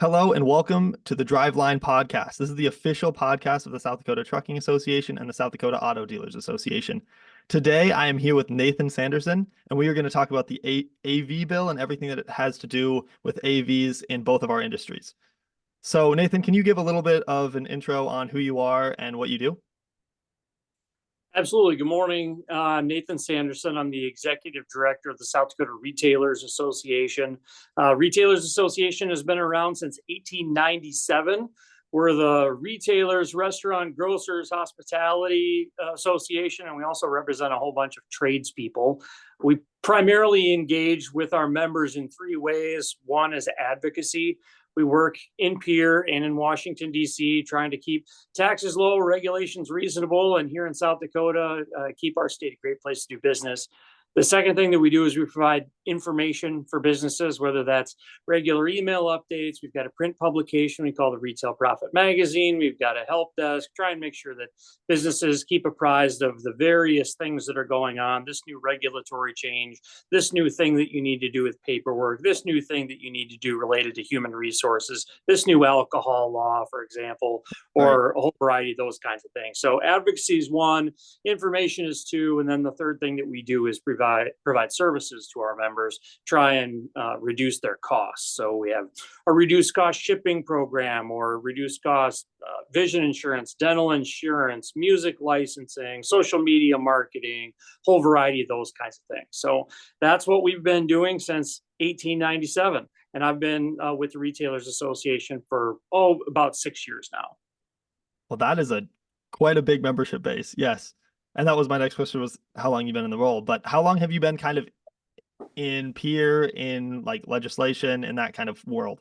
Hello and welcome to the Driveline Podcast. This is the official podcast of the South Dakota Trucking Association and the South Dakota Auto Dealers Association. Today, I am here with Nathan Sanderson, and we are going to talk about the AV bill and everything that it has to do with AVs in both of our industries. So, Nathan, can you give a little bit of an intro on who you are and what you do? Absolutely. Good morning. I'm Nathan Sanderson. I'm the executive director of the South Dakota Retailers Association. Retailers Association has been around since 1897. We're the retailers, restaurant, grocers, hospitality association, and we also represent a whole bunch of tradespeople. We primarily engage with our members in three ways. One is advocacy. We work in Pierre and in Washington, D.C., trying to keep taxes low, regulations reasonable, and here in South Dakota, keep our state a great place to do business. The second thing that we do is we provide information for businesses, whether that's regular email updates. We've got a print publication we call the Retail Profit Magazine. We've got a help desk, try and make sure that businesses keep apprised of the various things that are going on, this new regulatory change, this new thing that you need to do with paperwork, this new thing that you need to do related to human resources, this new alcohol law, for example, or a whole variety of those kinds of things. So advocacy is one, information is two, and then the third thing that we do is provide services to our members, try and reduce their costs. So we have a reduced cost shipping program or reduced cost vision insurance, dental insurance, music licensing, social media marketing, whole variety of those kinds of things. So that's what we've been doing since 1897. And I've been with the Retailers Association for, about 6 years now. Well, that is quite a big membership base. Yes. And that was my next question, was how long you've been in the role, but how long have you been kind of in peer, in like legislation, in that kind of world?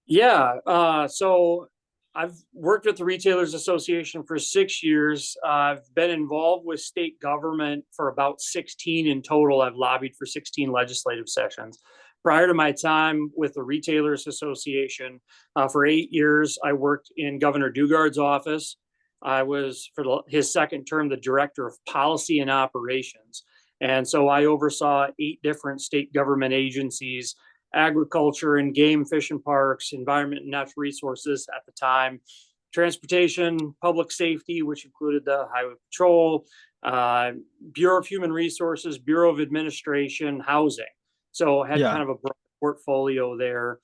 Yeah. So I've worked with the Retailers Association for 6 years. I've been involved with state government for about 16 in total. I've lobbied for 16 legislative sessions. Prior to my time with the Retailers Association, for 8 years, I worked in Governor Dugard's office. I was, for his second term, the director of policy and operations. And so I oversaw 8 different state government agencies: agriculture and game, fish and parks, environment and natural resources at the time, transportation, public safety, which included the Highway Patrol, Bureau of Human Resources, Bureau of Administration, housing. So I had kind of a broad portfolio there.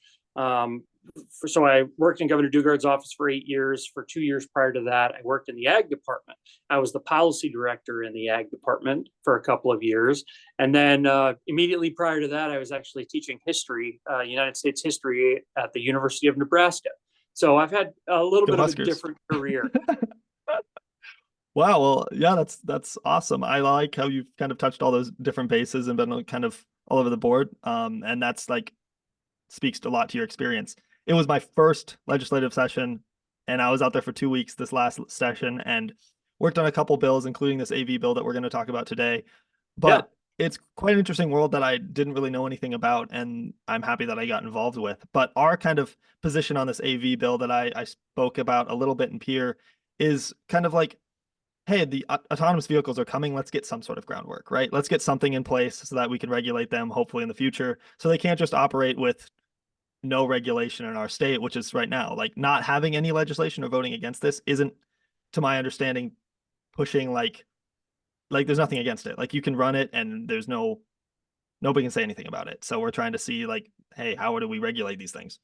So I worked in Governor Dugard's office for 8 years. For 2 years prior to that, I worked in the ag department. I was the policy director in the ag department for a couple of years. And then immediately prior to that, I was actually teaching history, United States history at the University of Nebraska. So I've had a little bit of a different career. Wow. Well, yeah, that's awesome. I like how you've kind of touched all those different bases and been kind of all over the board. And that's speaks a lot to your experience. It was my first legislative session, and I was out there for 2 weeks this last session and worked on a couple bills, including this AV bill that we're going to talk about today. But it's quite an interesting world that I didn't really know anything about, and I'm happy that I got involved with. But our kind of position on this AV bill that I spoke about a little bit in Pierre is kind of like, hey, the autonomous vehicles are coming. Let's get some sort of groundwork, right? Let's get something in place so that we can regulate them, hopefully in the future, so they can't just operate with no regulation in our state, which is right now. Like, not having any legislation or voting against this isn't, to my understanding, pushing like there's nothing against it. Like, you can run it and there's nobody can say anything about it. So we're trying to see, like, hey, how do we regulate these things?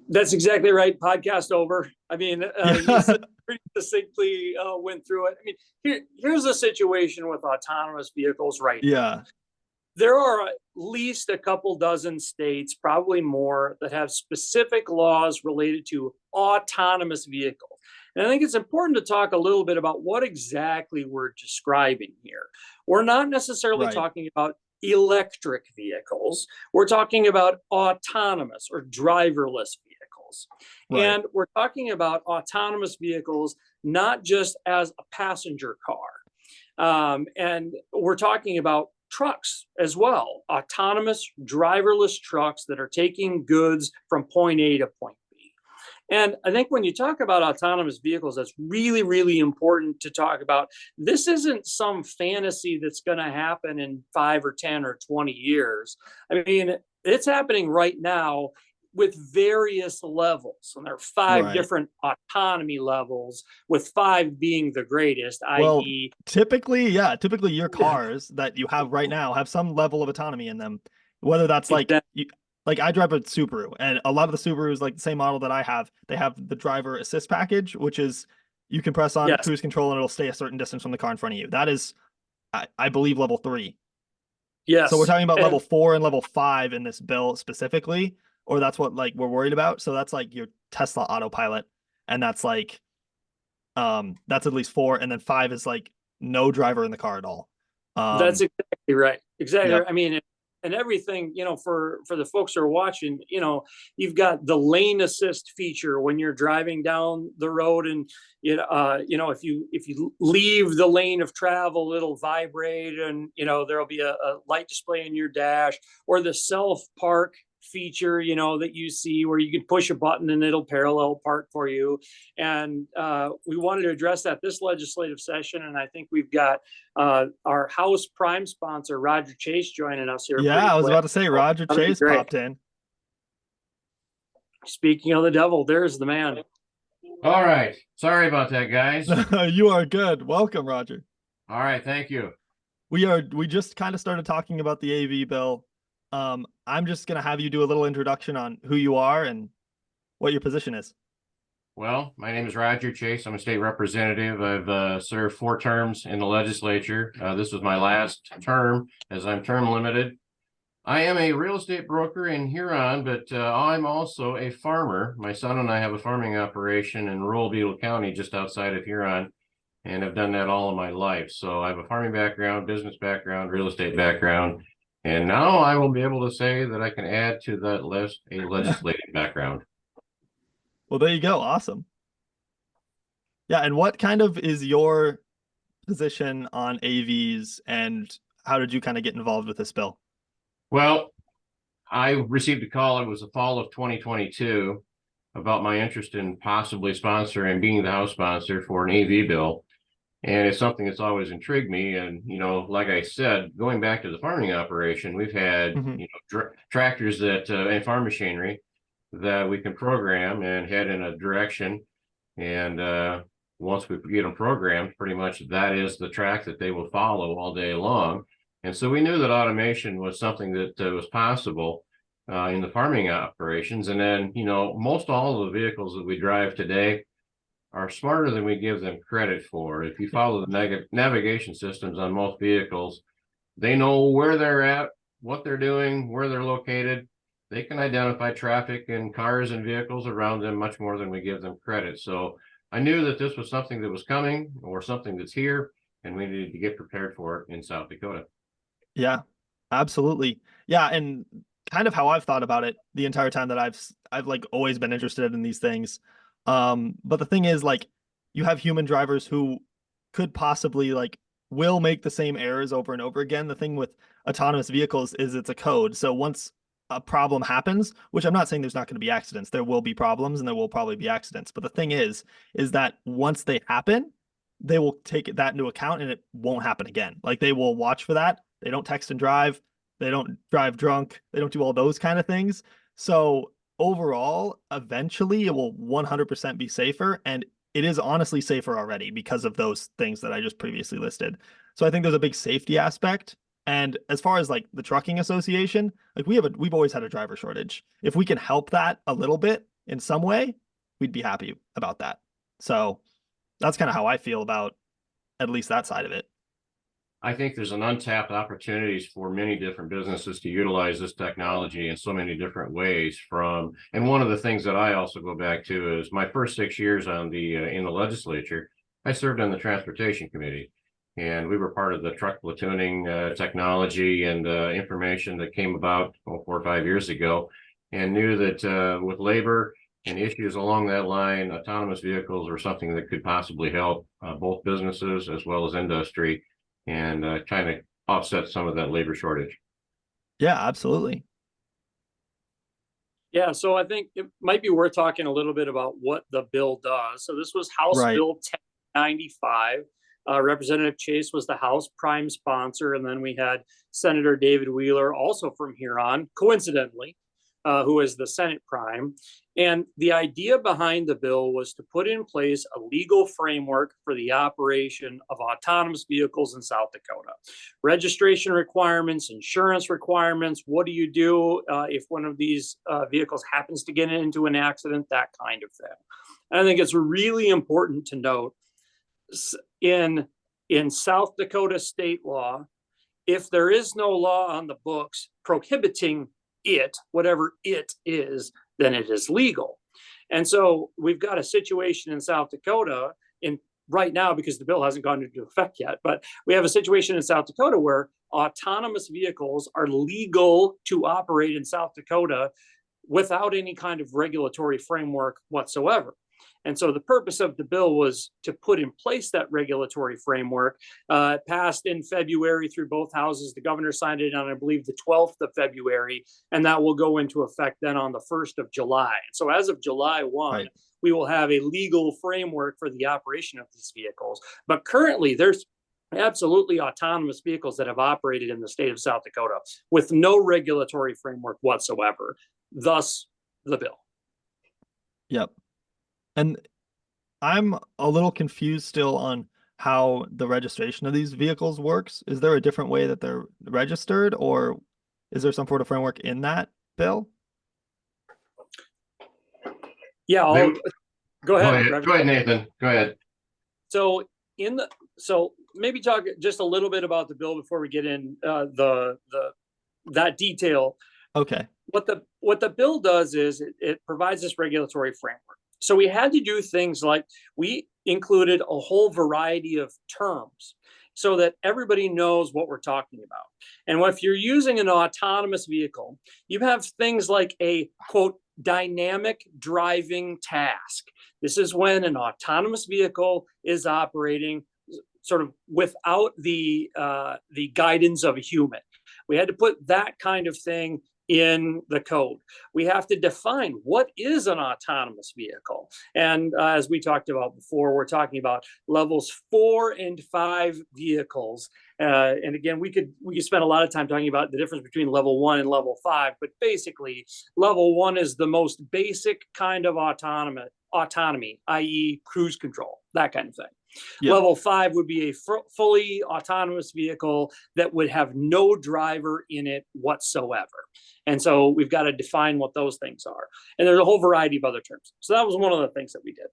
That's exactly right. Podcast over. I mean, you pretty succinctly went through it. I mean, here's the situation with autonomous vehicles right now. There are at least a couple dozen states, probably more, that have specific laws related to autonomous vehicles. And I think it's important to talk a little bit about what exactly we're describing here. We're not necessarily talking about electric vehicles. We're talking about autonomous or driverless vehicles. And we're talking about autonomous vehicles not just as a passenger car. And we're talking about trucks as well, autonomous driverless trucks that are taking goods from point A to point B. And I think when you talk about autonomous vehicles, that's really, really important to talk about. This isn't some fantasy that's going to happen in 5 or 10 or 20 years. I mean, it's happening right now with various levels. And there are 5 Right. different autonomy levels, with 5 being the greatest, Well, i.e., typically your cars that you have right now have some level of autonomy in them. Whether that's like like I drive a Subaru, and a lot of the Subarus, like the same model that I have, they have the driver assist package, which is you can press on yes, cruise control and it'll stay a certain distance from the car in front of you. That is, I believe, level 3. So we're yes, talking about and level 4 and level 5 in this bill specifically, or that's what like we're worried about. So that's like your Tesla autopilot, and that's like that's at least 4, and then 5 is like no driver in the car at all. that's exactly right. Exactly Yep. right. I mean, and everything, for the folks who are watching, you've got the lane assist feature when you're driving down the road, and if you leave the lane of travel, it'll vibrate, and there'll be a light display in your dash, or the self park feature, that you see where you can push a button and it'll parallel park for you. And we wanted to address that this legislative session, and I think we've got our House Prime sponsor, Rodger Chase, joining us here Yeah, pretty I was quick. about to say So Rodger that'll be Chase great. popped in. Speaking of the devil, there's the man. All right. Sorry about that, guys. You are good. Welcome, Rodger. All right. Thank you. We just kind of started talking about the AV bill. I'm just gonna have you do a little introduction on who you are and what your position is. Well, my name is Rodger Chase. I'm a state representative. I've served 4 terms in the legislature. This was my last term, as I'm term limited. I am a real estate broker in Huron, but I'm also a farmer. My son and I have a farming operation in rural Beetle County, just outside of Huron, and I've done that all of my life. So I have a farming background, business background, real estate background, and now I will be able to say that I can add to that list a legislative background. Well, there you go. Awesome. Yeah, and what kind of is your position on AVs, and how did you kind of get involved with this bill? Well, I received a call. It was the fall of 2022 about my interest in possibly sponsoring, being the House sponsor for an AV bill. And it's something that's always intrigued me. And, like I said, going back to the farming operation, we've had, tractors that, and farm machinery that we can program and head in a direction. And once we get them programmed, pretty much that is the track that they will follow all day long. And so we knew that automation was something that was possible in the farming operations. And then, most all of the vehicles that we drive today are smarter than we give them credit for. If you follow the navigation systems on most vehicles, they know where they're at, what they're doing, where they're located. They can identify traffic and cars and vehicles around them much more than we give them credit. So I knew that this was something that was coming, or something that's here, and we needed to get prepared for it in South Dakota. Yeah, absolutely. Yeah, and kind of how I've thought about it the entire time that I've like always been interested in these things. But the thing is, like, you have human drivers who could possibly like will make the same errors over and over again. The thing with autonomous vehicles is it's a code. So once a problem happens, which I'm not saying there's not going to be accidents, there will be problems and there will probably be accidents. But the thing is that once they happen, they will take that into account and it won't happen again. Like they will watch for that. They don't text and drive. They don't drive drunk. They don't do all those kind of things. So overall, eventually it will 100% be safer. And it is honestly safer already because of those things that I just previously listed. So I think there's a big safety aspect. And as far as like the trucking association, like we've always had a driver shortage. If we can help that a little bit in some way, we'd be happy about that. So that's kind of how I feel about at least that side of it. I think there's an untapped opportunities for many different businesses to utilize this technology in so many different ways. And one of the things that I also go back to is my first 6 years on in the legislature, I served on the transportation committee, and we were part of the truck platooning technology and information that came about 4 or 5 years ago, and knew that with labor and issues along that line, autonomous vehicles were something that could possibly help both businesses as well as industry, and trying to offset some of that labor shortage. Yeah, absolutely. Yeah, so I think it might be worth talking a little bit about what the bill does. So this was House Bill 1095. Representative Chase was the House prime sponsor, and then we had Senator David Wheeler, also from Huron, coincidentally, who is the Senate Prime. And the idea behind the bill was to put in place a legal framework for the operation of autonomous vehicles in South Dakota. Registration requirements, insurance requirements, what do you do if one of these vehicles happens to get into an accident, that kind of thing. And I think it's really important to note in South Dakota state law, if there is no law on the books prohibiting it, whatever it is, then it is legal. And so we've got a situation in South Dakota right now, because the bill hasn't gone into effect yet, but we have a situation in South Dakota where autonomous vehicles are legal to operate in South Dakota without any kind of regulatory framework whatsoever. And so the purpose of the bill was to put in place that regulatory framework. Passed in February through both houses. The governor signed it on, I believe, the 12th of February, and that will go into effect then on the 1st of July. So as of July 1, right, we will have a legal framework for the operation of these vehicles. But currently, there's absolutely autonomous vehicles that have operated in the state of South Dakota with no regulatory framework whatsoever, thus the bill. Yep. And I'm a little confused still on how the registration of these vehicles works. Is there a different way that they're registered, or is there some sort of framework in that bill? Yeah, go ahead. Go ahead, Nathan. Go ahead. So maybe talk just a little bit about the bill before we get in that detail. Okay. What the bill does is it provides this regulatory framework. So we had to do things like we included a whole variety of terms so that everybody knows what we're talking about. And if you're using an autonomous vehicle, you have things like a, quote, dynamic driving task. This is when an autonomous vehicle is operating sort of without the guidance of a human. We had to put that kind of thing in the code. We have to define what is an autonomous vehicle. And as we talked about before, we're talking about levels 4 and 5 vehicles. And again, we could spend a lot of time talking about the difference between level 1 and level 5, but basically level 1 is the most basic kind of autonomy, i.e. cruise control, that kind of thing. Yep. Level 5 would be a fully autonomous vehicle that would have no driver in it whatsoever. And so we've got to define what those things are. And there's a whole variety of other terms. So that was one of the things that we did.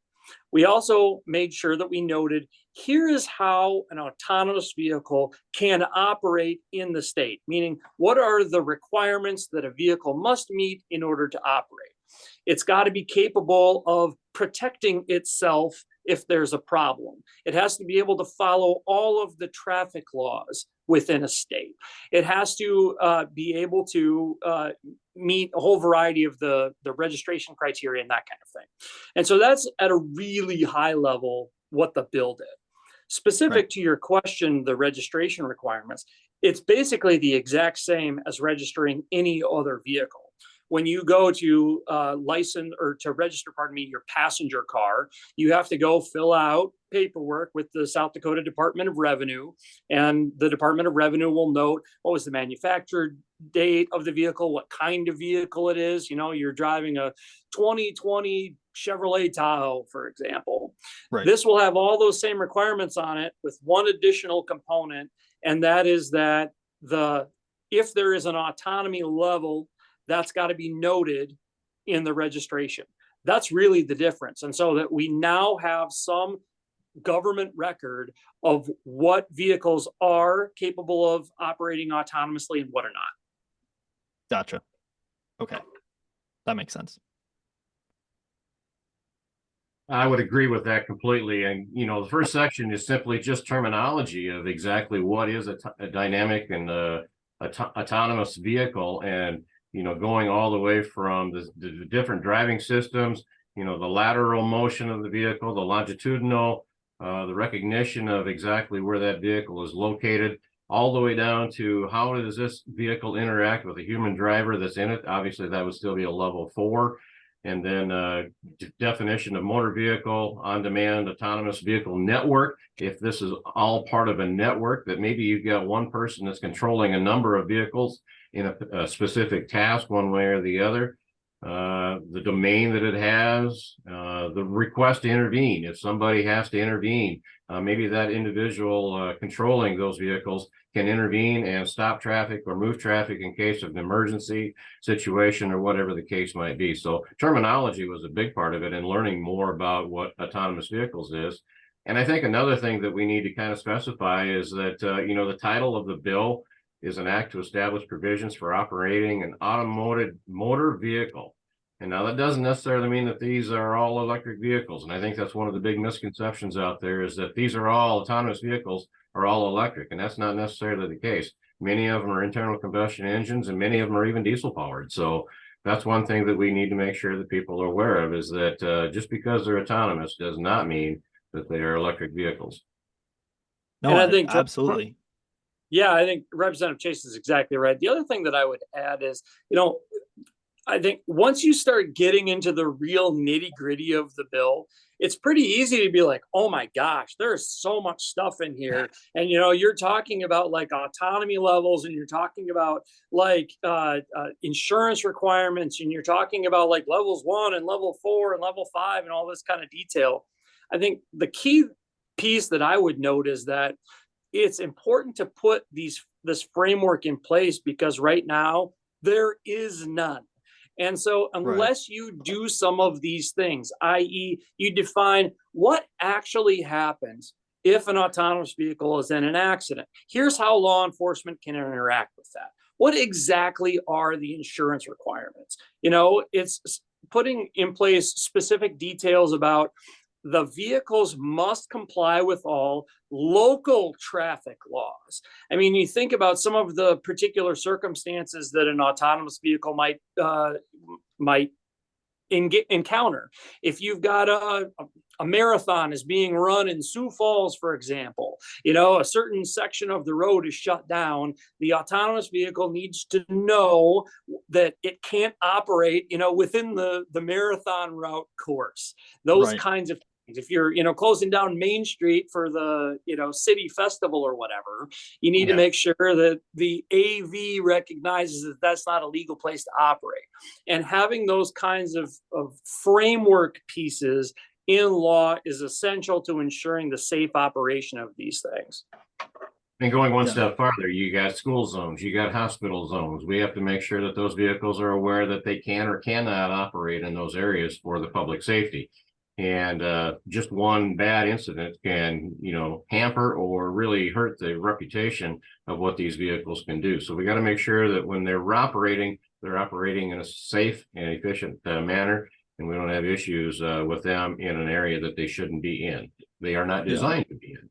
We also made sure that we noted, here is how an autonomous vehicle can operate in the state, meaning what are the requirements that a vehicle must meet in order to operate. It's got to be capable of protecting itself if there's a problem. It has to be able to follow all of the traffic laws within a state. It has to be able to meet a whole variety of the registration criteria and that kind of thing. And so that's at a really high level what the bill did. Specific to your question, the registration requirements, it's basically the exact same as registering any other vehicle. When you go to register your passenger car, you have to go fill out paperwork with the South Dakota Department of Revenue, and the Department of Revenue will note what was the manufactured date of the vehicle, what kind of vehicle it is. You know, you're driving a 2020 Chevrolet Tahoe, for example. Right. This will have all those same requirements on it with one additional component, and that is that if there is an autonomy level, that's got to be noted in the registration. That's really the difference. And so that we now have some government record of what vehicles are capable of operating autonomously and what are not. Gotcha. Okay. That makes sense. I would agree with that completely. And, the first section is simply just terminology of exactly what is a dynamic and autonomous vehicle. And going all the way from the different driving systems, the lateral motion of the vehicle, the longitudinal, the recognition of exactly where that vehicle is located, all the way down to how does this vehicle interact with a human driver that's in it. Obviously, that would still be a level 4. And then definition of motor vehicle, on-demand autonomous vehicle network. If this is all part of a network, that maybe you've got one person that's controlling a number of vehicles in a specific task one way or the other, the domain that it has, the request to intervene. If somebody has to intervene, maybe that individual controlling those vehicles can intervene and stop traffic or move traffic in case of an emergency situation or whatever the case might be. So terminology was a big part of it, and learning more about what autonomous vehicles is. And I think another thing that we need to kind of specify is that, the title of the bill is an act to establish provisions for operating an automotive motor vehicle. And now that doesn't necessarily mean that these are all electric vehicles. And I think that's one of the big misconceptions out there, is that these are all autonomous vehicles are all electric. And that's not necessarily the case. Many of them are internal combustion engines, and many of them are even diesel powered. So that's one thing that we need to make sure that people are aware of, is that just because they're autonomous does not mean that they are electric vehicles. No, And I think absolutely. Yeah, I think Representative Chase is exactly right. The other thing that I would add is, I think once you start getting into the real nitty gritty of the bill, it's pretty easy to be like, oh my gosh, there's so much stuff in here. And, you're talking about like autonomy levels, and you're talking about like insurance requirements, and you're talking about like levels 1 and level 4 and level 5 and all this kind of detail. I think the key piece that I would note is that it's important to put this framework in place, because right now there is none. And so unless you do some of these things, i.e., you define what actually happens if an autonomous vehicle is in an accident, here's how law enforcement can interact with that. What exactly are the insurance requirements? It's putting in place specific details about the vehicles must comply with all local traffic laws. I mean, you think about some of the particular circumstances that an autonomous vehicle might encounter. If you've got a marathon is being run in Sioux Falls, for example, a certain section of the road is shut down. The autonomous vehicle needs to know that it can't operate, within the marathon route course. Those kinds of things. If you're, closing down Main Street for the, city festival or whatever, you need to make sure that the AV recognizes that that's not a legal place to operate. And having those kinds of framework pieces in law is essential to ensuring the safe operation of these things. And going one step farther, you got school zones, you got hospital zones. We have to make sure that those vehicles are aware that they can or cannot operate in those areas for the public safety. And just one bad incident can, hamper or really hurt the reputation of what these vehicles can do. So we got to make sure that when they're operating in a safe and efficient manner, and we don't have issues with them in an area that they shouldn't be in. They are not designed to be in.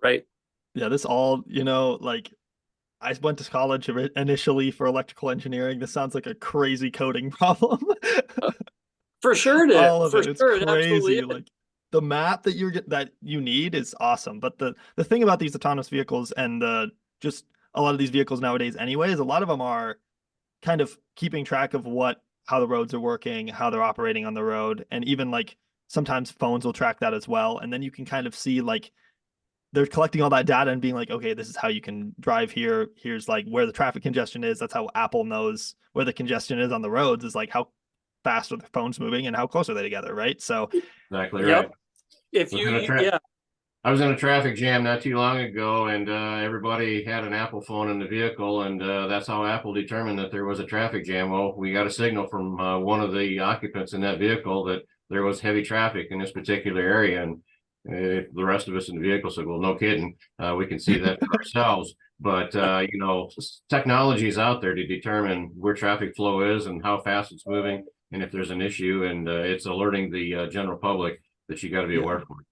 Right. Yeah, this all, like, I went to college initially for electrical engineering. This sounds like a crazy coding problem. For sure it is. All of it. It's sure, crazy. it Like, the map that you need is awesome. But the thing about these autonomous vehicles and just a lot of these vehicles nowadays anyway, is a lot of them are kind of keeping track of how the roads are working, how they're operating on the road. And even like sometimes phones will track that as well. And then you can kind of see like they're collecting all that data and being like, okay, this is how you can drive here. Here's like where the traffic congestion is. That's how Apple knows where the congestion is on the roads, is like how fast are the phones moving and how close are they together, right? So exactly right. If I was in a traffic jam not too long ago, and everybody had an Apple phone in the vehicle, and that's how Apple determined that there was a traffic jam. Well, we got a signal from one of the occupants in that vehicle that there was heavy traffic in this particular area, and the rest of us in the vehicle said, well, no kidding, we can see that for ourselves. But technology is out there to determine where traffic flow is and how fast it's moving, and if there's an issue, and it's alerting the general public that you got to be aware for it.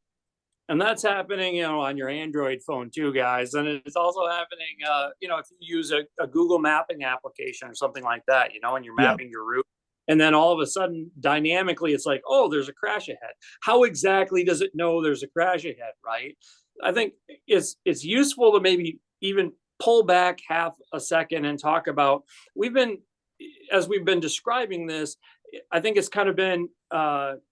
And that's happening, on your Android phone too, guys. And it's also happening, if you use a Google mapping application or something like that, and you're mapping your route. And then all of a sudden, dynamically, it's like, oh, there's a crash ahead. How exactly does it know there's a crash ahead, right? I think it's useful to maybe even pull back half a second and talk about, as we've been describing this, I think it's kind of been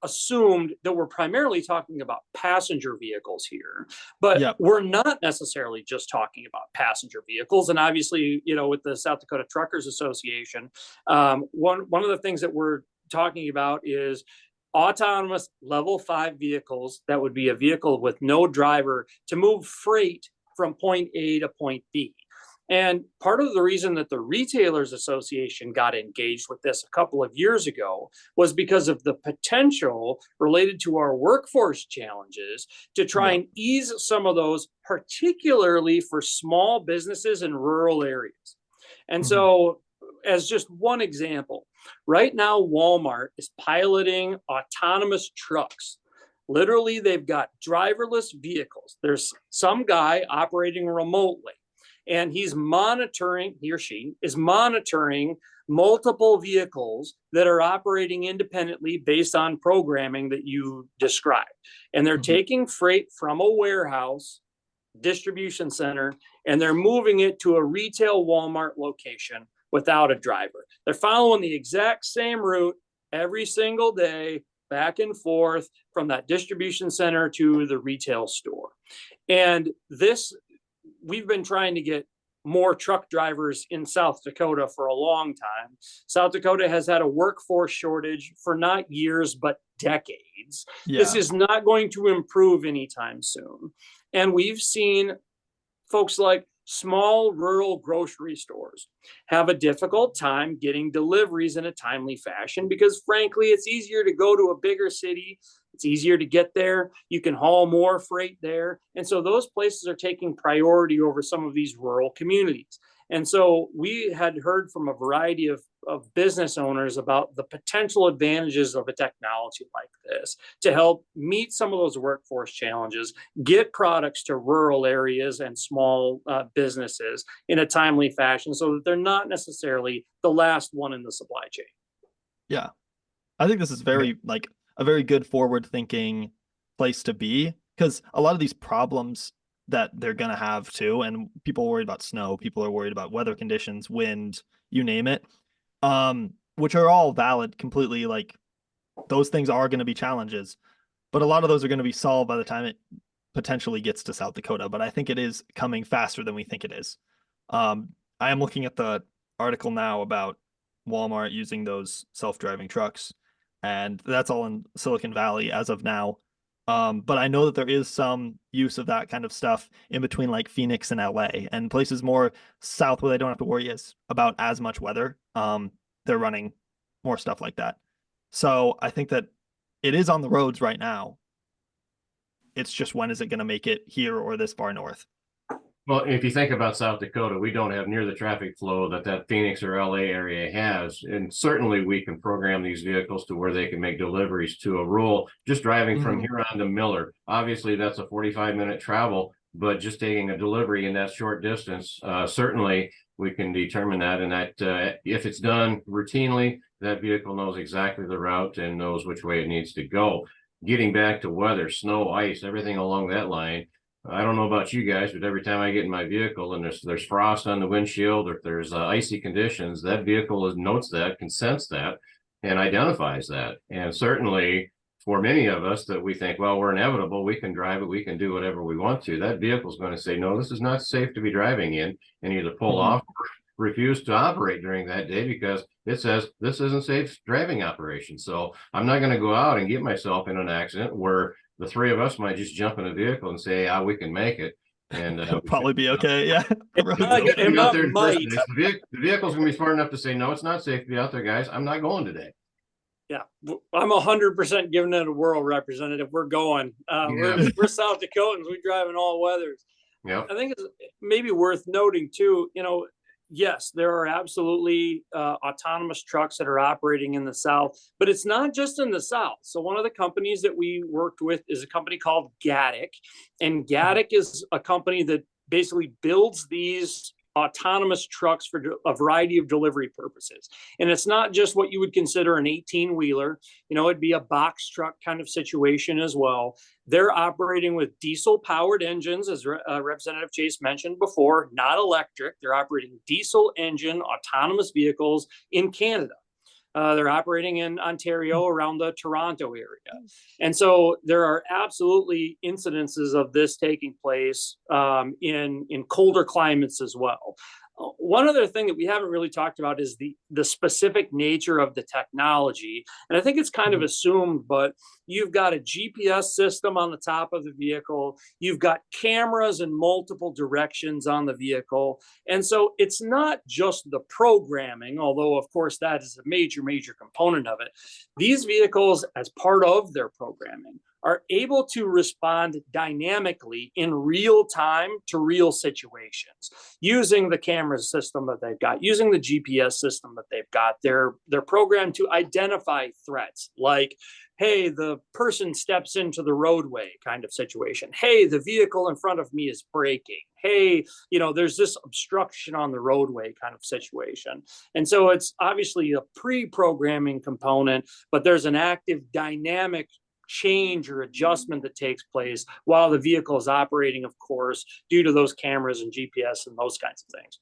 assumed that we're primarily talking about passenger vehicles here, but Yep. we're not necessarily just talking about passenger vehicles. And obviously, with the South Dakota Truckers Association, one of the things that we're talking about is autonomous level 5 vehicles. That would be a vehicle with no driver to move freight from point A to point B. And part of the reason that the Retailers Association got engaged with this a couple of years ago was because of the potential related to our workforce challenges to try and ease some of those, particularly for small businesses in rural areas. And so, as just one example, right now, Walmart is piloting autonomous trucks. Literally, they've got driverless vehicles. There's some guy operating remotely, and he or she is monitoring multiple vehicles that are operating independently based on programming that you described. And they're taking freight from a warehouse, distribution center, and they're moving it to a retail Walmart location without a driver. They're following the exact same route every single day, back and forth from that distribution center to the retail store. And we've been trying to get more truck drivers in South Dakota for a long time. South Dakota has had a workforce shortage for not years, but decades. Yeah. This is not going to improve anytime soon. And we've seen folks like small rural grocery stores have a difficult time getting deliveries in a timely fashion because, frankly, it's easier to go to a bigger city. It's easier to get there. You can haul more freight there. And so those places are taking priority over some of these rural communities. And so we had heard from a variety of business owners about the potential advantages of a technology like this to help meet some of those workforce challenges, get products to rural areas and small businesses in a timely fashion so that they're not necessarily the last one in the supply chain. Yeah. I think this is a very good forward thinking place to be, because a lot of these problems that they're going to have too, and people are worried about snow, people are worried about weather conditions, wind, you name it, which are all valid completely. Like, those things are going to be challenges, but a lot of those are going to be solved by the time it potentially gets to South Dakota. But I think it is coming faster than we think it is. I am looking at the article now about Walmart using those self-driving trucks, and that's all in Silicon Valley as of now. But I know that there is some use of that kind of stuff in between, like Phoenix and LA and places more south where they don't have to worry about as much weather. They're running more stuff like that. So I think that it is on the roads right now. It's just, when is it going to make it here or this far north? Well, if you think about South Dakota, we don't have near the traffic flow that Phoenix or LA area has. And certainly we can program these vehicles to where they can make deliveries to a rural, just driving from here on to Miller. Obviously, that's a 45-minute travel, but just taking a delivery in that short distance, certainly we can determine that. And that if it's done routinely, that vehicle knows exactly the route and knows which way it needs to go. Getting back to weather, snow, ice, everything along that line. I don't know about you guys, but every time I get in my vehicle and there's frost on the windshield, or if there's icy conditions, that vehicle notes that, can sense that, and identifies that. And certainly for many of us that we think, well, we're inevitable, we can drive it, we can do whatever we want to, that vehicle is going to say, no, this is not safe to be driving in, and either pull off or refuse to operate during that day because it says this isn't safe driving operation. So I'm not going to go out and get myself in an accident where the three of us might just jump in a vehicle and say, we can make it. And probably be okay. Yeah. The vehicle's going to be smart enough to say, no, it's not safe to be out there, guys. I'm not going today. Yeah, I'm 100% giving it a whirl, Representative. We're going. We're South Dakotans. We drive in all weathers. Yeah. I think it's maybe worth noting too, yes, there are absolutely autonomous trucks that are operating in the South, but it's not just in the South. So one of the companies that we worked with is a company called Gatik, and Gatik is a company that basically builds these autonomous trucks for a variety of delivery purposes. And it's not just what you would consider an 18-wheeler, it'd be a box truck kind of situation as well. They're operating with diesel powered engines, as Representative Chase mentioned before, not electric. They're operating diesel engine autonomous vehicles in Canada. They're operating in Ontario around the Toronto area. And so there are absolutely incidences of this taking place in colder climates as well. One other thing that we haven't really talked about is the specific nature of the technology. And I think it's kind of assumed, but you've got a GPS system on the top of the vehicle. You've got cameras in multiple directions on the vehicle. And so it's not just the programming, although of course that is a major component of it. These vehicles, as part of their programming, are able to respond dynamically in real time to real situations using the camera system that they've got, using the GPS system that they've got. They're programmed to identify threats like, hey, the person steps into the roadway kind of situation. Hey, the vehicle in front of me is braking. Hey, there's this obstruction on the roadway kind of situation. And so it's obviously a pre-programming component, but there's an active dynamic change or adjustment that takes place while the vehicle is operating, of course, due to those cameras and GPS and those kinds of things.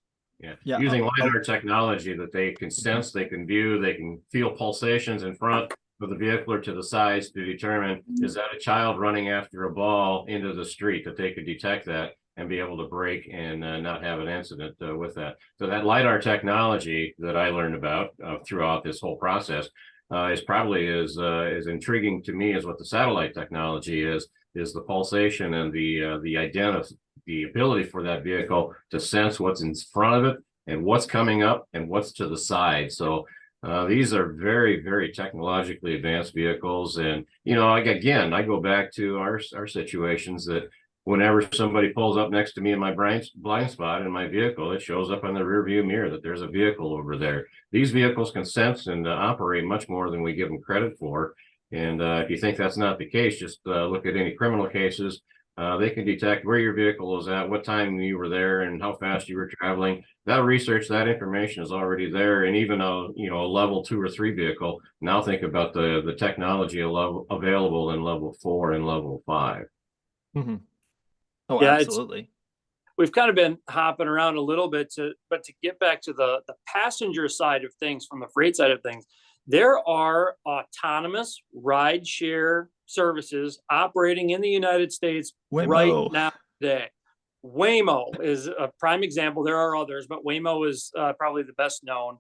Yeah. Using LiDAR technology that they can sense, they can view, they can feel pulsations in front of the vehicle or to the sides to determine, is that a child running after a ball into the street, that they could detect that and be able to brake and not have an incident with that. So that LiDAR technology that I learned about throughout this whole process is probably as intriguing to me as what the satellite technology is the pulsation and the ability for that vehicle to sense what's in front of it and what's coming up and what's to the side. So these are very technologically advanced vehicles. And, I go back to our situations that whenever somebody pulls up next to me in my blind spot in my vehicle, it shows up on the rear view mirror that there's a vehicle over there. These vehicles can sense and operate much more than we give them credit for. And if you think that's not the case, just look at any criminal cases. They can detect where your vehicle is at, what time you were there, and how fast you were traveling. That research, that information is already there. And even a level 2 or 3 vehicle. Now think about the technology available in level 4 and level 5. Mm-hmm. Oh, yeah, absolutely. We've kind of been hopping around a little bit, but to get back to the passenger side of things, from the freight side of things, there are autonomous ride share services operating in the United States right now today. Waymo is a prime example. There are others, but Waymo is probably the best known.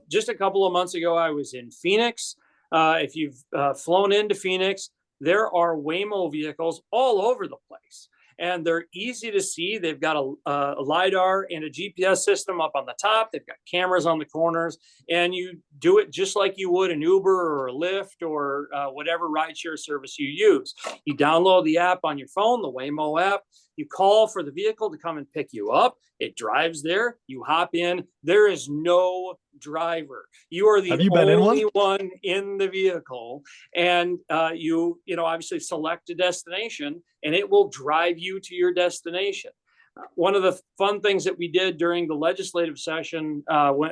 Just a couple of months ago, I was in Phoenix. If you've flown into Phoenix, there are Waymo vehicles all over the place. And they're easy to see. They've got a LiDAR and a GPS system up on the top. They've got cameras on the corners, and you do it just like you would an Uber or a Lyft or whatever rideshare service you use. You download the app on your phone, the Waymo app. You call for the vehicle to come and pick you up. It drives there. You hop in. There is no driver. You are the only one in the vehicle, and you obviously select a destination, and it will drive you to your destination. One of the fun things that we did during the legislative session,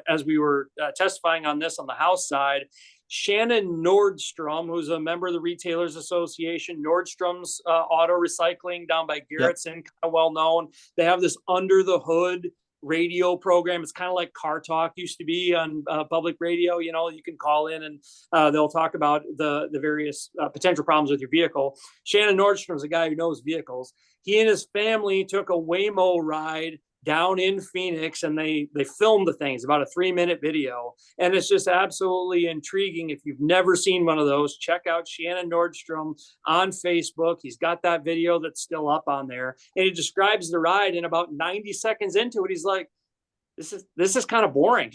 as we were testifying on this on the House side, Shannon Nordstrom, who's a member of the Retailers Association, Nordstrom's auto recycling down by Garrettson, kind of well known. They have this under the hood radio program. It's kind of like Car Talk used to be on public radio. You can call in and they'll talk about the various potential problems with your vehicle. Shannon Nordstrom's a guy who knows vehicles. He and his family took a Waymo ride down in Phoenix, and they filmed the things, about a 3-minute video. And it's just absolutely intriguing. If you've never seen one of those, check out Shannon Nordstrom on Facebook. He's got that video that's still up on there. And he describes the ride, and about 90 seconds into it, he's like, this is kind of boring.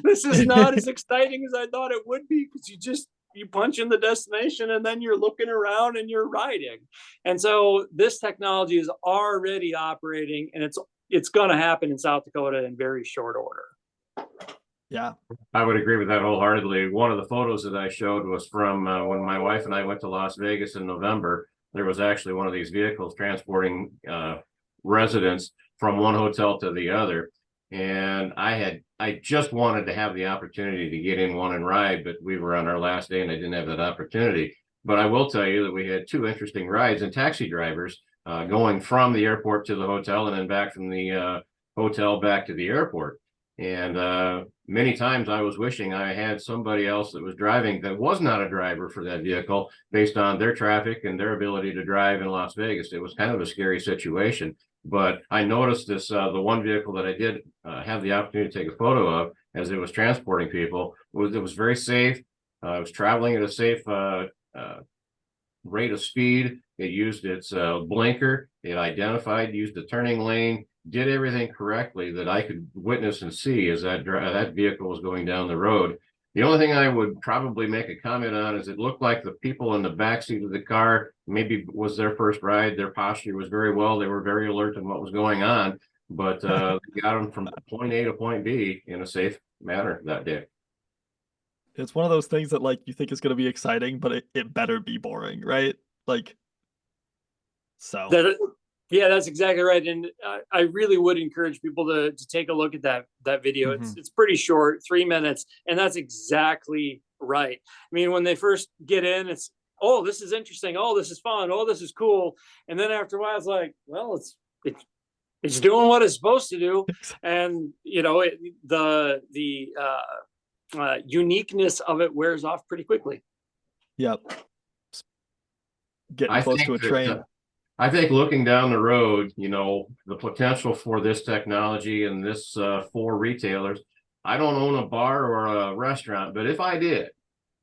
This is not as exciting as I thought it would be, because you punch in the destination and then you're looking around and you're riding. And so this technology is already operating, and it's going to happen in South Dakota in very short order. Yeah, I would agree with that wholeheartedly. One of the photos that I showed was from when my wife and I went to Las Vegas in November. There was actually one of these vehicles transporting residents from one hotel to the other. And I just wanted to have the opportunity to get in one and ride, but we were on our last day and I didn't have that opportunity. But I will tell you that we had 2 interesting rides, and taxi drivers going from the airport to the hotel and then back from the hotel back to the airport. And many times I was wishing I had somebody else that was driving that was not a driver for that vehicle based on their traffic and their ability to drive in Las Vegas. It was kind of a scary situation. But I noticed this, the one vehicle that I did have the opportunity to take a photo of as it was transporting people, it was very safe. It was traveling at a safe rate of speed. It used its blinker. It identified, used the turning lane, did everything correctly that I could witness and see as that vehicle was going down the road. The only thing I would probably make a comment on is it looked like the people in the back seat of the car maybe was their first ride. Their posture was very well. They were very alert on what was going on, but they got them from point A to point B in a safe manner that day. It's one of those things that like you think is going to be exciting, but it better be boring, right? Like, so yeah, that's exactly right. And I really would encourage people to take a look at that video. It's pretty short, 3 minutes, and that's exactly right. I mean, when they first get in, it's, oh, this is interesting. Oh, this is fun. Oh, this is cool. And then after a while, it's like, well, it's doing what it's supposed to do. And you know, the uniqueness of it wears off pretty quickly. Yep. Getting close to a train. I think looking down the road, you know, the potential for this technology and this for retailers. I don't own a bar or a restaurant, but if I did,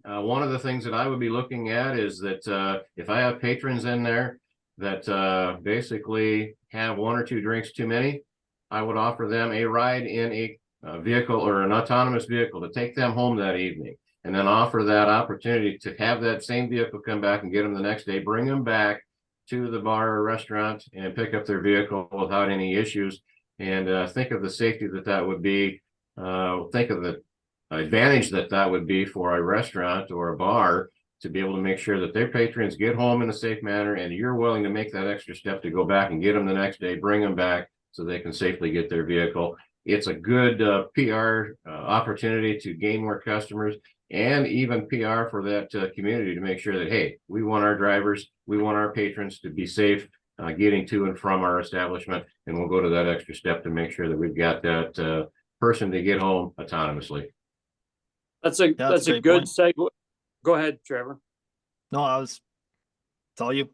one of the things that I would be looking at is that if I have patrons in there that basically have 1 or 2 drinks too many, I would offer them a ride in a vehicle or an autonomous vehicle to take them home that evening, and then offer that opportunity to have that same vehicle come back and get them the next day, bring them back to the bar or restaurant and pick up their vehicle without any issues. And think of the safety that would be. Think of the advantage that would be for a restaurant or a bar to be able to make sure that their patrons get home in a safe manner, and you're willing to make that extra step to go back and get them the next day, bring them back so they can safely get their vehicle. It's a good PR opportunity to gain more customers, and even PR for that community to make sure that, hey, we want our drivers, we want our patrons to be safe getting to and from our establishment, and we'll go to that extra step to make sure that we've got that person to get home autonomously. That's a good segue. Go ahead, Trevor. No, it's all you.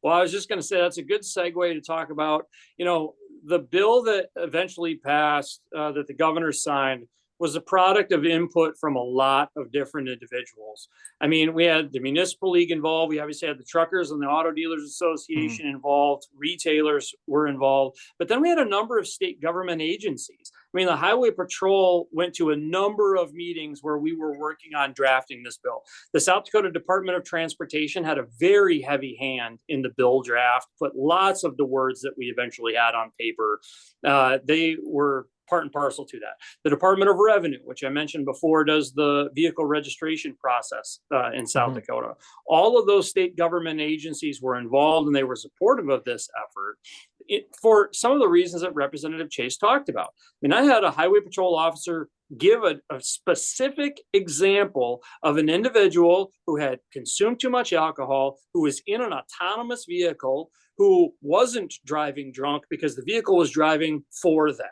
Well, I was just going to say that's a good segue to talk about, you know, the bill that eventually passed that the governor signed was a product of input from a lot of different individuals. I mean, we had the municipal league involved. We obviously had the truckers and the auto dealers association involved. Retailers were involved, but then we had a number of state government agencies. I mean, the highway patrol went to a number of meetings where we were working on drafting this bill. The South Dakota Department of Transportation had a very heavy hand in the bill draft, put lots of the words that we eventually had on paper. They were part and parcel to that. The Department of Revenue, which I mentioned before, does the vehicle registration process in South Dakota. All of those state government agencies were involved, and they were supportive of this effort for some of the reasons that Representative Chase talked about. I mean, I had a highway patrol officer give a specific example of an individual who had consumed too much alcohol, who was in an autonomous vehicle, who wasn't driving drunk because the vehicle was driving for them.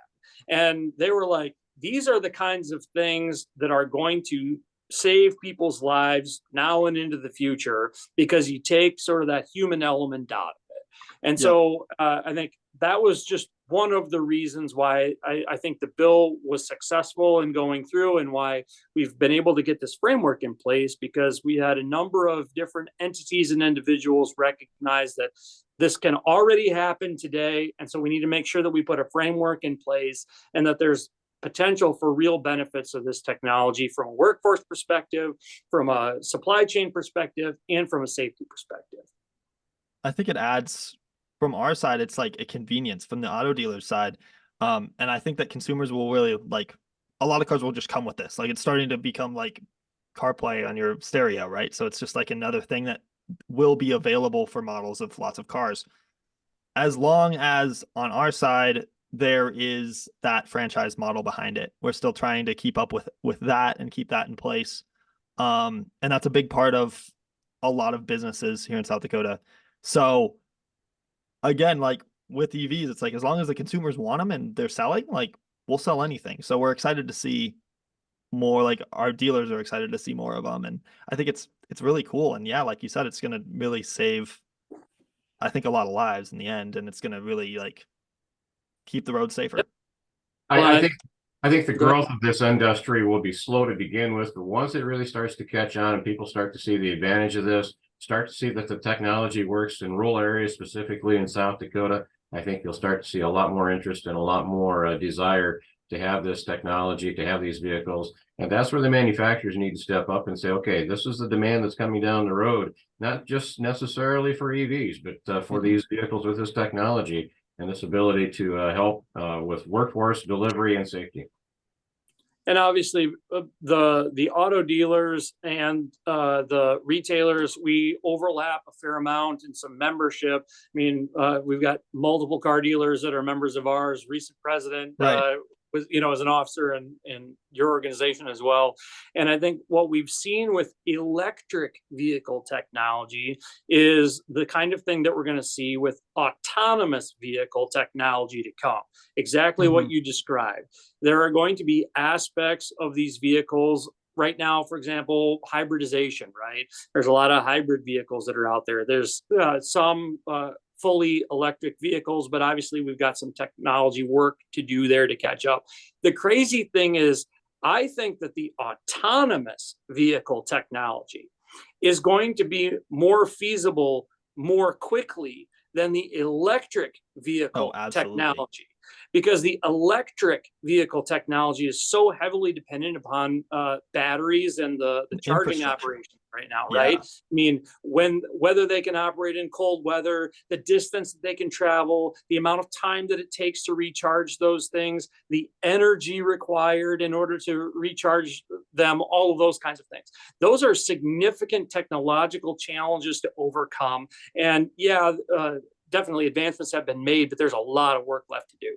And they were like, these are the kinds of things that are going to save people's lives now and into the future, because you take sort of that human element out of it. And so I think that was just one of the reasons why I think the bill was successful in going through, and why we've been able to get this framework in place, because we had a number of different entities and individuals recognize that this can already happen today. And so we need to make sure that we put a framework in place, and that there's potential for real benefits of this technology from a workforce perspective, from a supply chain perspective, and from a safety perspective. I think it adds, from our side, it's like a convenience from the auto dealer side. And I think that consumers will really like, a lot of cars will just come with this. Like, it's starting to become like CarPlay on your stereo, right? So it's just like another thing that will be available for models of lots of cars, as long as on our side there is that franchise model behind it. We're still trying to keep up with that and keep that in place, and that's a big part of a lot of businesses here in South Dakota. So again, like with EVs, it's like, as long as the consumers want them and they're selling, like we'll sell anything. So we're excited to see more, like our dealers are excited to see more of them. And I think it's really cool. And yeah, like you said, it's going to really save, I think, a lot of lives in the end. And it's going to really like keep the road safer. I think the growth of this industry will be slow to begin with, but once it really starts to catch on and people start to see the advantage of this, start to see that the technology works in rural areas, specifically in South Dakota, I think you'll start to see a lot more interest and a lot more desire to have this technology, to have these vehicles. And that's where the manufacturers need to step up and say, okay, this is the demand that's coming down the road, not just necessarily for EVs, but for these vehicles with this technology and this ability to help with workforce delivery and safety. And obviously, the auto dealers and the retailers, we overlap a fair amount in some membership. I mean, we've got multiple car dealers that are members of ours. Recent president was, as an officer in your organization as well. And I think what we've seen with electric vehicle technology is the kind of thing that we're going to see with autonomous vehicle technology to come. Exactly what you described. There are going to be aspects of these vehicles right now, for example, hybridization, right? There's a lot of hybrid vehicles that are out there. There's some fully electric vehicles, but obviously we've got some technology work to do there to catch up. The crazy thing is, I think that the autonomous vehicle technology is going to be more feasible more quickly than the electric vehicle technology, because the electric vehicle technology is so heavily dependent upon batteries and the charging operation right now, right? I mean, whether they can operate in cold weather, the distance that they can travel, the amount of time that it takes to recharge those things, the energy required in order to recharge them, all of those kinds of things. Those are significant technological challenges to overcome. And definitely advancements have been made, but there's a lot of work left to do.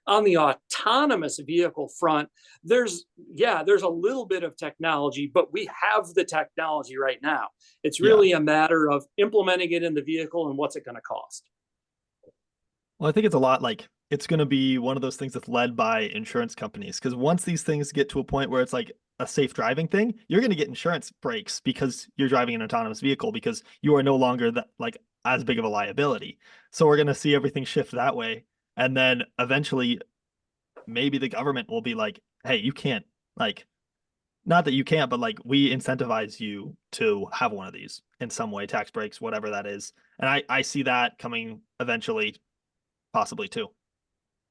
On the autonomous vehicle front, there's a little bit of technology, but we have the technology right now. It's really a matter of implementing it in the vehicle and what's it going to cost. Well, I think it's a lot like it's going to be one of those things that's led by insurance companies, because once these things get to a point where it's like a safe driving thing, you're going to get insurance breaks because you're driving an autonomous vehicle, because you are no longer that like as big of a liability. So we're going to see everything shift that way. And then eventually maybe the government will be like, hey, you can't, like, not that you can't, but like we incentivize you to have one of these in some way, tax breaks, whatever that is. And I see that coming eventually, possibly too.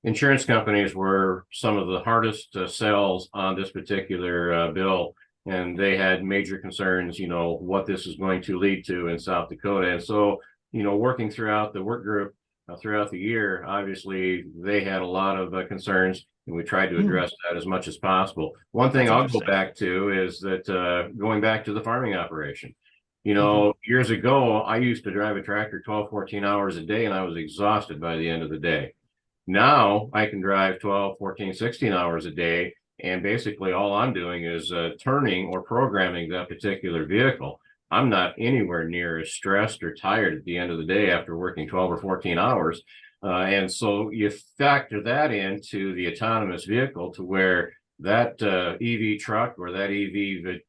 Insurance companies were some of the hardest sells on this particular bill, and they had major concerns, what this is going to lead to in South Dakota. And so, working throughout the work group throughout the year, obviously they had a lot of concerns, and we tried to address that as much as possible. One thing I'll go back to is that going back to the farming operation, years ago, I used to drive a tractor 12, 14 hours a day, and I was exhausted by the end of the day. Now I can drive 12, 14, 16 hours a day, and basically all I'm doing is turning or programming that particular vehicle. I'm not anywhere near as stressed or tired at the end of the day after working 12 or 14 hours. And so you factor that into the autonomous vehicle, to where that EV truck or that EV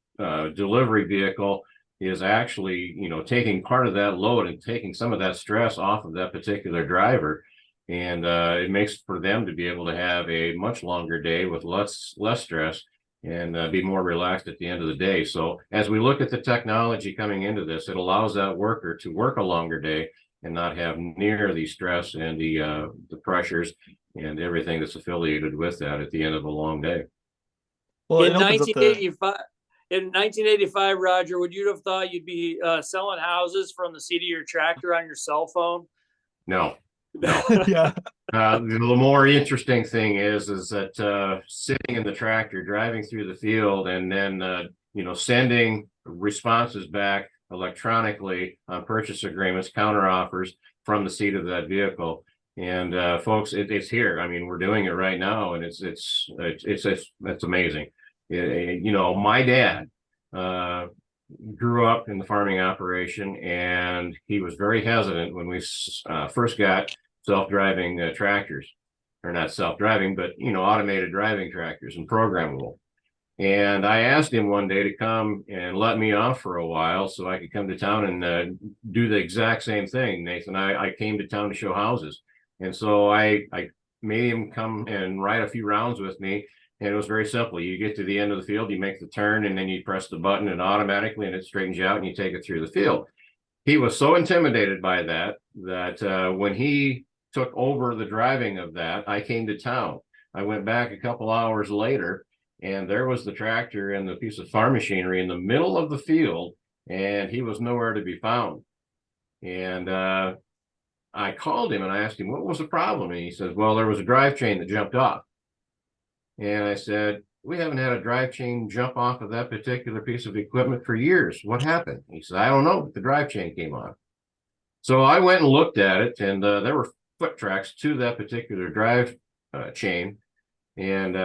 delivery vehicle is actually, taking part of that load and taking some of that stress off of that particular driver. And it makes for them to be able to have a much longer day with less stress and be more relaxed at the end of the day. So as we look at the technology coming into this, it allows that worker to work a longer day and not have near the stress and the pressures and everything that's affiliated with that at the end of a long day. Well, in 1985, Rodger, would you have thought you'd be selling houses from the seat of your tractor on your cell phone? No. Yeah. The more interesting thing is that sitting in the tractor, driving through the field, and then sending responses back electronically on purchase agreements, counter offers from the seat of that vehicle. And folks, it's here. I mean, we're doing it right now, and it's amazing. My dad grew up in the farming operation, and he was very hesitant when we first got self-driving tractors. or not self-driving, but, automated driving tractors and programmable. And I asked him one day to come and let me off for a while so I could come to town and do the exact same thing, Nathan. I came to town to show houses. And so I made him come and ride a few rounds with me. And it was very simple. You get to the end of the field, you make the turn, and then you press the button and automatically, and it straightens you out and you take it through the field. He was so intimidated by that when he took over the driving of that, I came to town. I went back a couple hours later, and there was the tractor and the piece of farm machinery in the middle of the field, and he was nowhere to be found. And I called him and I asked him, what was the problem? And he says, well, there was a drive chain that jumped off. And I said, we haven't had a drive chain jump off of that particular piece of equipment for years. What happened? He said, I don't know, but the drive chain came off. So I went and looked at it, and there were foot tracks to that particular drive chain. And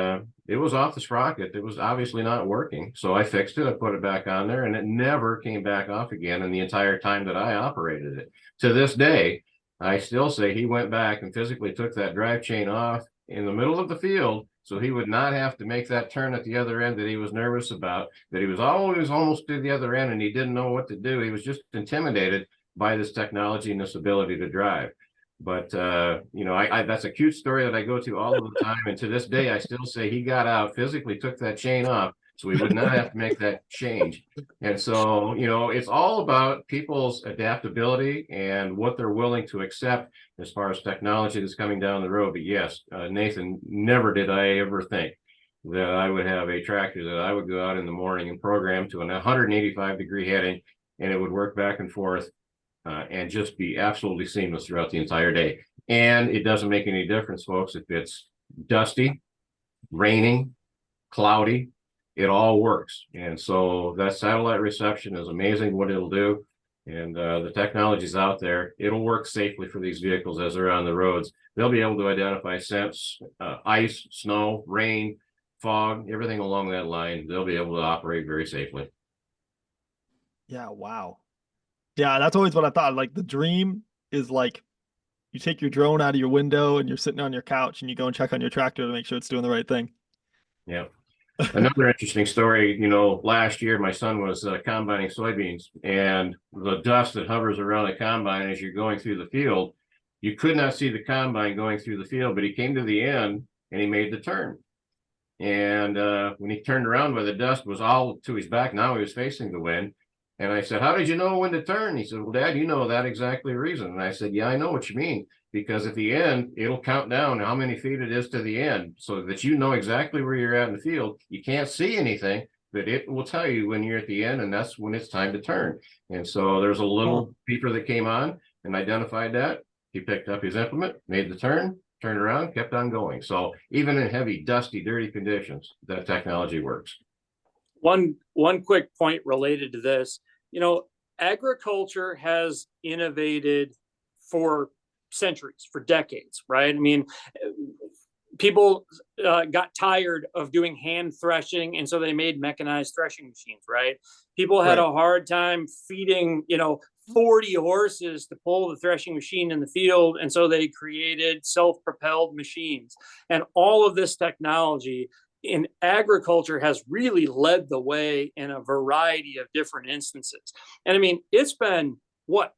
it was off the sprocket. It was obviously not working. So I fixed it. I put it back on there, and it never came back off again in the entire time that I operated it. To this day, I still say he went back and physically took that drive chain off in the middle of the field so he would not have to make that turn at the other end that he was nervous about, that he was always almost to the other end and he didn't know what to do. He was just intimidated by this technology and this ability to drive. But, that's a cute story that I go to all of the time. And to this day, I still say he got out, physically took that chain off so we would not have to make that change. And so, it's all about people's adaptability and what they're willing to accept as far as technology that's coming down the road. But yes, Nathan, never did I ever think that I would have a tractor that I would go out in the morning and program to an 185-degree heading, and it would work back and forth. And just be absolutely seamless throughout the entire day. And it doesn't make any difference, folks, if it's dusty, raining, cloudy, it all works. And so that satellite reception is amazing what it'll do. And the technology's out there. It'll work safely for these vehicles as they're on the roads. They'll be able to identify scents, ice, snow, rain, fog, everything along that line. They'll be able to operate very safely. Yeah, wow. Yeah, that's always what I thought. Like the dream is like you take your drone out of your window and you're sitting on your couch and you go and check on your tractor to make sure it's doing the right thing. Yeah. Another interesting story, last year my son was combining soybeans, and the dust that hovers around the combine as you're going through the field, you could not see the combine going through the field, but he came to the end and he made the turn. And when he turned around, where the dust was all to his back, now he was facing the wind. And I said, how did you know when to turn? He said, well, Dad, you know that exactly reason. And I said, yeah, I know what you mean, because at the end, it'll count down how many feet it is to the end so that you know exactly where you're at in the field. You can't see anything, but it will tell you when you're at the end, and that's when it's time to turn. And so there's a little beeper that came on and identified that. He picked up his implement, made the turn, turned around, kept on going. So even in heavy, dusty, dirty conditions, that technology works. One quick point related to this. Agriculture has innovated for centuries, for decades, right? I mean, people got tired of doing hand threshing, and so they made mechanized threshing machines, right? People had a hard time feeding, 40 horses to pull the threshing machine in the field, and so they created self-propelled machines. And all of this technology in agriculture has really led the way in a variety of different instances. And I mean, it's been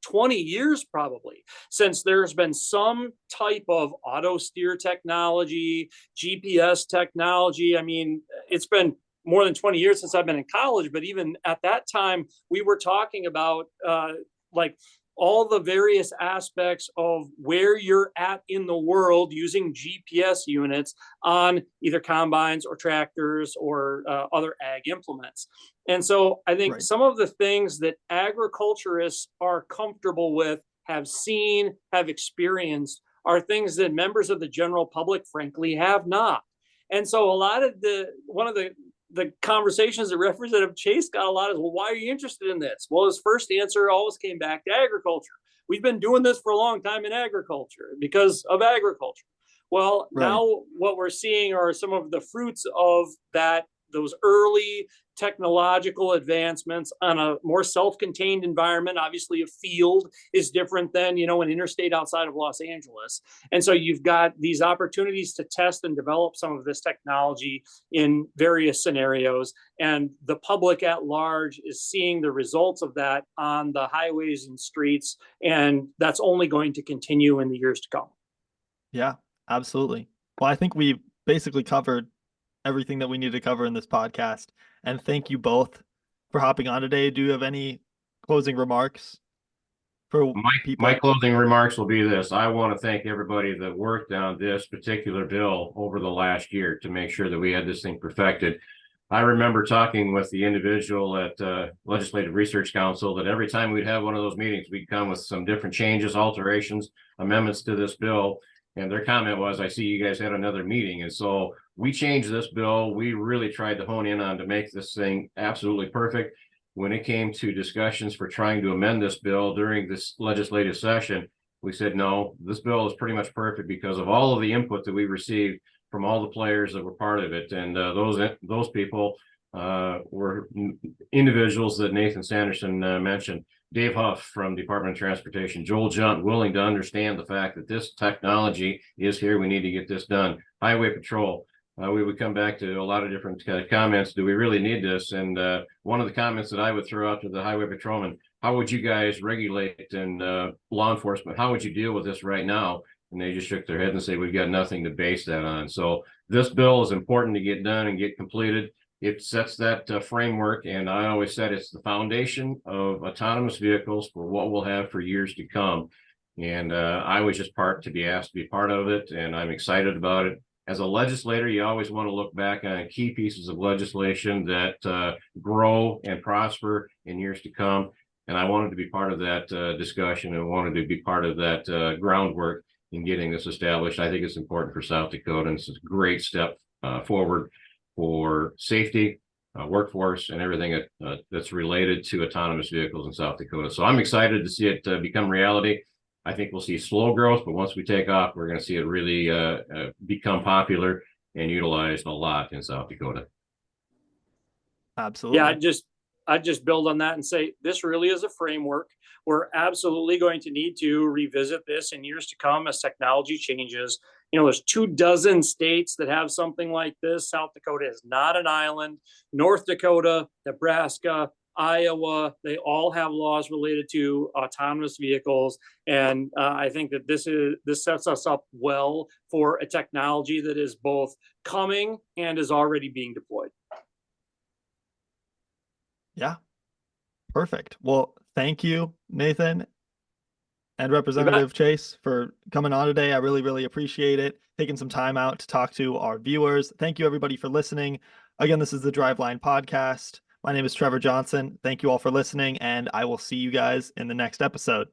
20 years probably since there's been some type of auto steer technology, GPS technology. I mean, it's been more than 20 years since I've been in college, but even at that time, we were talking about all the various aspects of where you're at in the world using GPS units on either combines or tractors or other ag implements. And so I think some of the things that agriculturists are comfortable with, have seen, have experienced, are things that members of the general public, frankly, have not. And so a lot of one of the conversations that Representative Chase got a lot is, well, why are you interested in this? Well, his first answer always came back to agriculture. We've been doing this for a long time in agriculture because of agriculture. Well, now what we're seeing are some of the fruits of that those early technological advancements on a more self-contained environment. Obviously, a field is different than, an interstate outside of Los Angeles. And so you've got these opportunities to test and develop some of this technology in various scenarios. And the public at large is seeing the results of that on the highways and streets. And that's only going to continue in the years to come. Yeah, absolutely. Well, I think we basically covered everything that we need to cover in this podcast. And thank you both for hopping on today. Do you have any closing remarks for people? My closing remarks will be this. I want to thank everybody that worked on this particular bill over the last year to make sure that we had this thing perfected. I remember talking with the individual at Legislative Research Council that every time we'd have one of those meetings, we'd come with some different changes, alterations, amendments to this bill. And their comment was, I see you guys had another meeting. And so we changed this bill. We really tried to hone in on to make this thing absolutely perfect. When it came to discussions for trying to amend this bill during this legislative session, we said, no, this bill is pretty much perfect because of all of the input that we received from all the players that were part of it. And those people were individuals that Nathan Sanderson mentioned. Dave Huff from Department of Transportation, Joel Junt, willing to understand the fact that this technology is here. We need to get this done. Highway Patrol. We would come back to a lot of different comments. Do we really need this? And one of the comments that I would throw out to the highway patrolman, how would you guys regulate and law enforcement? How would you deal with this right now? And they just shook their head and say, we've got nothing to base that on. So this bill is important to get done and get completed. It sets that framework, and I always said it's the foundation of autonomous vehicles for what we'll have for years to come. And I was just asked to be part of it, and I'm excited about it. As a legislator, you always want to look back on key pieces of legislation that grow and prosper in years to come. And I wanted to be part of that discussion and wanted to be part of that groundwork in getting this established. I think it's important for South Dakota, and it's a great step forward for safety, workforce, and everything that's related to autonomous vehicles in South Dakota. So I'm excited to see it become reality. I think we'll see slow growth, but once we take off, we're going to see it really become popular and utilized a lot in South Dakota. Absolutely. Yeah, I'd just build on that and say this really is a framework. We're absolutely going to need to revisit this in years to come as technology changes. There's 24 states that have something like this. South Dakota is not an island. North Dakota, Nebraska, Iowa, they all have laws related to autonomous vehicles. And I think that this sets us up well for a technology that is both coming and is already being deployed. Yeah. Perfect. Well, thank you, Nathan and Representative Chase, for coming on today. I really, really appreciate it. Taking some time out to talk to our viewers. Thank you, everybody, for listening. Again, this is the Driveline Podcast. My name is Trevor Johnson. Thank you all for listening, and I will see you guys in the next episode.